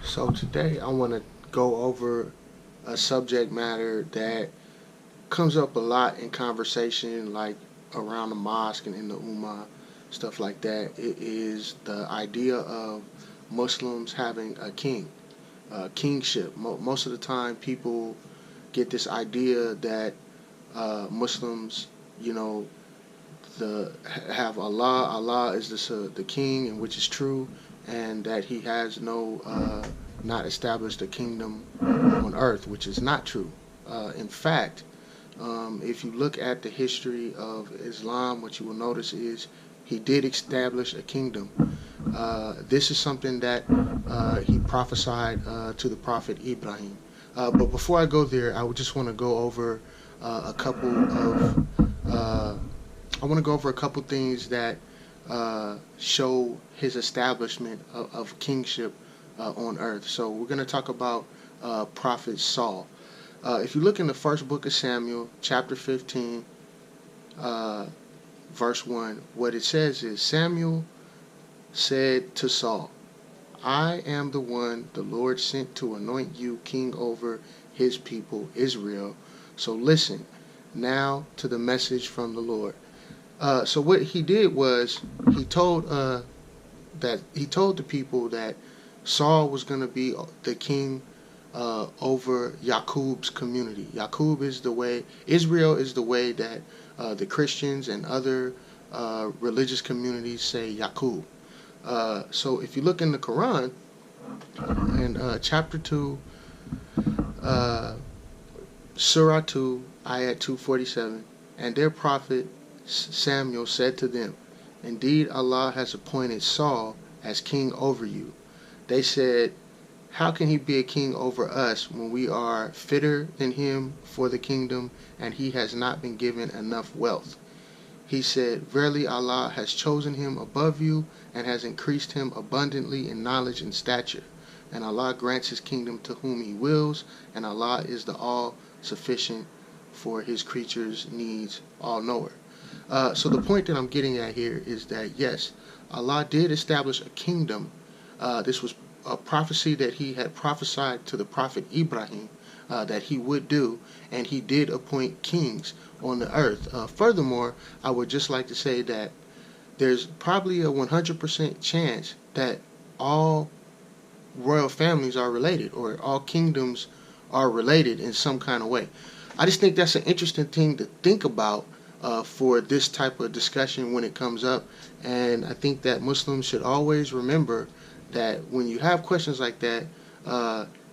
So today I want to go over a subject matter that comes up a lot in conversation, like around the mosque and in the ummah, stuff like that. It is the idea of Muslims having a king, kingship. Most of the time, people get this idea that Muslims, you know, the have Allah. Allah is the king, and which is true, and that He has no not established a kingdom on earth, which is not true. In fact, if you look at the history of Islam, what you will notice is he did establish a kingdom. This is something that he prophesied to the Prophet Ibrahim. But before I go there, I would just want to go over a couple of I want to go over a couple things that show his establishment of kingship on earth. So we're going to talk about Prophet Saul. If you look in the first book of Samuel, chapter 15, uh, verse 1, what it says is Samuel said to Saul, I am the one the Lord sent to anoint you king over his people, Israel. So listen now to the message from the Lord. So what he did was he told he told the people that Saul was going to be the king over Yaqub's community. Yaqub is the way, Israel is the way that the Christians and other religious communities say Yaqub. So if you look in the Quran, in chapter 2, uh, Surah 2, ayat 247, and their prophet Samuel said to them, Indeed, Allah has appointed Saul as king over you. They said, How can he be a king over us when we are fitter than him for the kingdom, and he has not been given enough wealth? He said, Verily Allah has chosen him above you and has increased him abundantly in knowledge and stature. And Allah grants his kingdom to whom he wills, and Allah is the all-sufficient for his creatures' needs, all-knower. So the point that I'm getting at here is that, yes, Allah did establish a kingdom. This was a prophecy that he had prophesied to the prophet Ibrahim that he would do, and he did appoint kings on the earth. Furthermore, I would just like to say that there's probably a 100% chance that all royal families are related, or all kingdoms are related in some kind of way. I just think that's an interesting thing to think about for this type of discussion when it comes up. And I think that Muslims should always remember that when you have questions like that,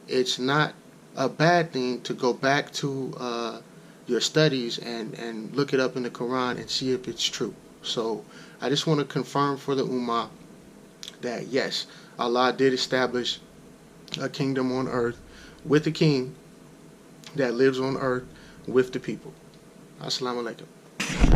it's not a bad thing to go back to your studies and look it up in the Quran and see if it's true. So I just want to confirm for the Ummah that yes, Allah did establish a kingdom on earth with a king that lives on earth with the people. Assalamu alaikum.